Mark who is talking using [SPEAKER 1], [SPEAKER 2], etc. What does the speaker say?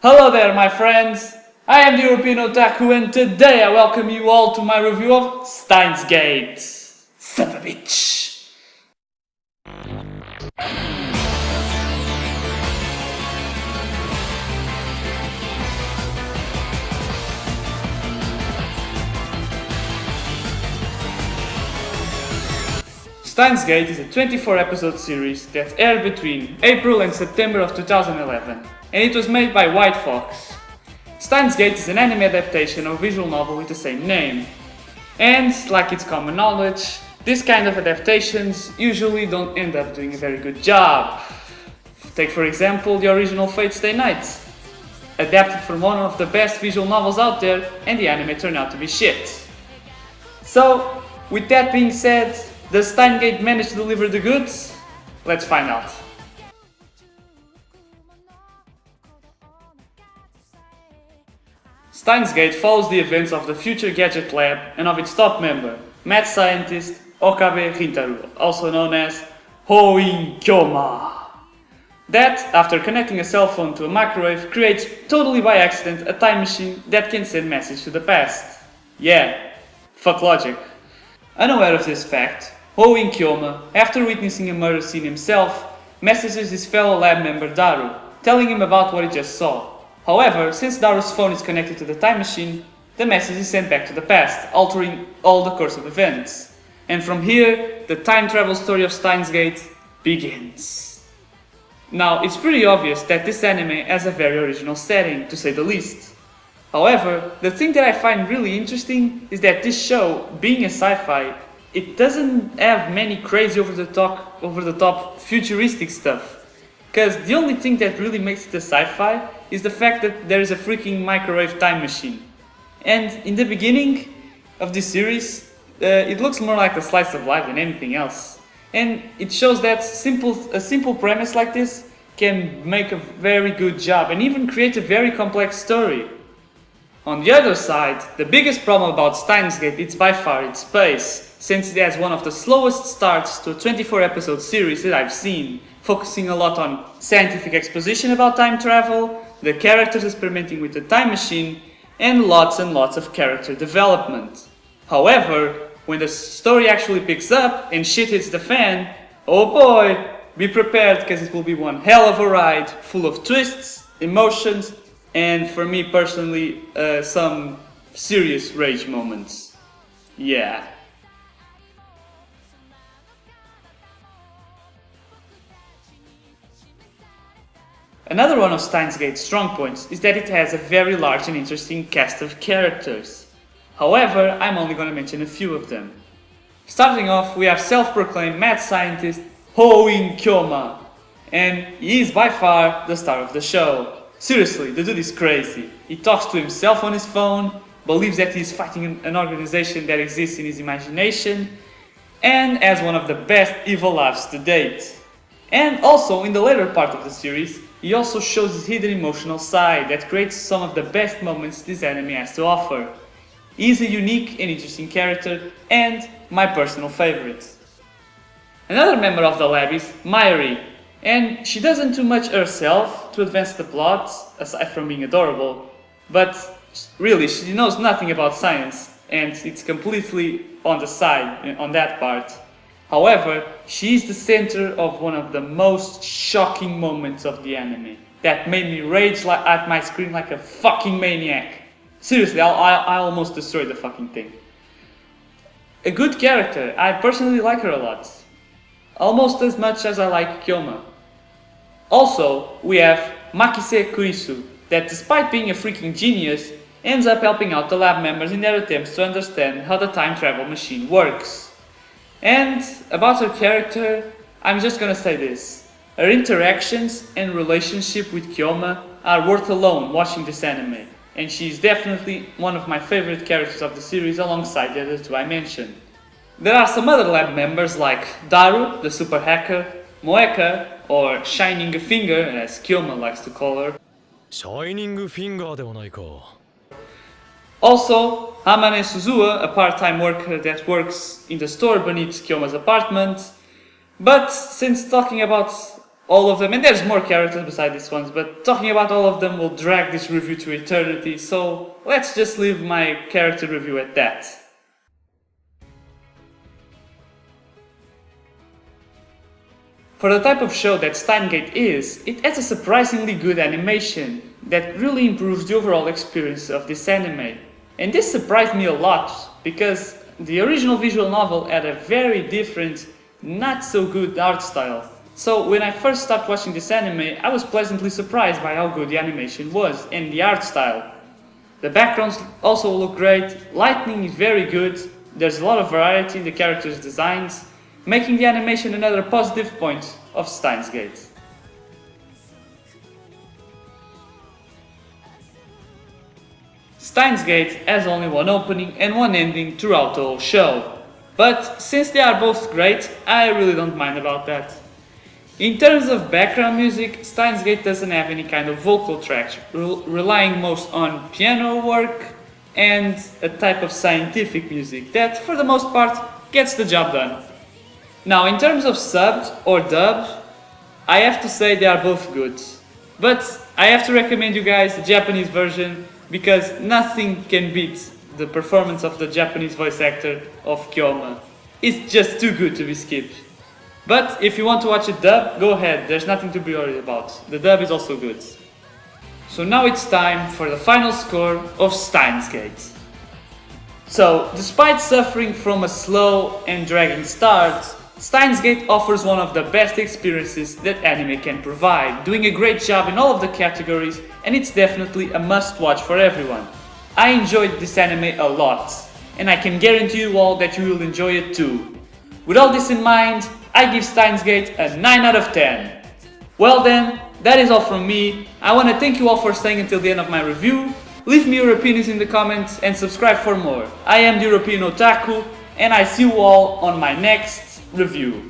[SPEAKER 1] Hello there, my friends! I am the European Otaku, and today I welcome you all to my review of Steins. Son of a bitch! Steins Gate is a 24-episode series that aired between April and September of 2011, and it was made by White Fox. Steins Gate is an anime adaptation of a visual novel with the same name. And, like it's common knowledge, this kind of adaptations usually don't end up doing a very good job. Take for example the original Fate Stay Night, adapted from one of the best visual novels out there, and the anime turned out to be shit. So, with that being said, does Steins Gate manage to deliver the goods? Let's find out. Steins Gate follows the events of the Future Gadget Lab and of its top member, mad scientist Okabe Rintaro, also known as Hoin Kyoma. That, after connecting a cell phone to a microwave, creates totally by accident a time machine that can send messages to the past. Yeah, fuck logic. Unaware of this fact, Hoin Kyoma, after witnessing a murder scene himself, messages his fellow lab member Daru, telling him about what he just saw. However, since Daru's phone is connected to the time machine, the message is sent back to the past, altering all the course of events. And from here, the time travel story of Steins Gate begins. Now, it's pretty obvious that this anime has a very original setting, to say the least. However, the thing that I find really interesting is that this show, being a sci-fi, it doesn't have many crazy over-the-top futuristic stuff. Because the only thing that really makes it a sci-fi is the fact that there is a freaking microwave time machine. And in the beginning of this series, it looks more like a slice of life than anything else. And it shows that a simple premise like this can make a very good job and even create a very complex story. On the other side, the biggest problem about Steins Gate is by far its pace, since it has one of the slowest starts to a 24-episode series that I've seen, focusing a lot on scientific exposition about time travel, the characters experimenting with the time machine, and lots of character development. However, when the story actually picks up and shit hits the fan, oh boy, be prepared because it will be one hell of a ride, full of twists, emotions, and for me personally, some serious rage moments. Yeah. Another one of Steins Gate's strong points is that it has a very large and interesting cast of characters. However, I'm only going to mention a few of them. Starting off, we have self-proclaimed mad scientist Hoin Kyoma, and he is by far the star of the show. Seriously, the dude is crazy. He talks to himself on his phone, believes that he is fighting an organization that exists in his imagination, and has one of the best evil laughs to date. And also, in the later part of the series, he also shows his hidden emotional side that creates some of the best moments this anime has to offer. He is a unique and interesting character, and my personal favorite. Another member of the lab is Mayuri, and she doesn't do much herself to advance the plot, aside from being adorable, but really she knows nothing about science, and it's completely on the side on that part. However, she is the center of one of the most shocking moments of the anime that made me rage at my screen like a fucking maniac. Seriously, I almost destroyed the fucking thing. A good character, I personally like her a lot. Almost as much as I like Kyoma. Also, we have Makise Kurisu, that despite being a freaking genius, ends up helping out the lab members in their attempts to understand how the time travel machine works. And about her character, I'm just gonna say this. Her interactions and relationship with Kyoma are worth alone watching this anime, and she is definitely one of my favorite characters of the series alongside the other two I mentioned. There are some other lab members like Daru, the super hacker, Moeka, or Shining Finger as Kyoma likes to call her.
[SPEAKER 2] Shining Finger ではないか。
[SPEAKER 1] Also, Hamane Suzua, a part-time worker that works in the store beneath Kyoma's apartment. But since talking about all of them, and there's more characters beside these ones, but talking about all of them will drag this review to eternity, so let's just leave my character review at that. For the type of show that Steins Gate is, it has a surprisingly good animation that really improves the overall experience of this anime. And this surprised me a lot, because the original visual novel had a very different, not so good art style. So when I first started watching this anime, I was pleasantly surprised by how good the animation was and the art style. The backgrounds also look great, lighting is very good, there's a lot of variety in the characters' designs, making the animation another positive point of Steins Gate. Steins Gate has only one opening and one ending throughout the whole show, but since they are both great, I really don't mind about that. In terms of background music, Steins Gate doesn't have any kind of vocal tracks, relying most on piano work and a type of scientific music that, for the most part, gets the job done. Now, in terms of subbed or dubbed, I have to say they are both good. But I have to recommend you guys the Japanese version because nothing can beat the performance of the Japanese voice actor of Kyoma. It's just too good to be skipped. But if you want to watch it dub, go ahead, there's nothing to be worried about. The dub is also good. So now it's time for the final score of Steins Gate. So, despite suffering from a slow and dragging start, Steins Gate offers one of the best experiences that anime can provide, doing a great job in all of the categories, and it's definitely a must-watch for everyone. I enjoyed this anime a lot, and I can guarantee you all that you will enjoy it too. With all this in mind, I give Steins Gate a 9 out of 10. Well then, that is all from me. I want to thank you all for staying until the end of my review. Leave me your opinions in the comments and subscribe for more. I am the European Otaku, and I see you all on my next review.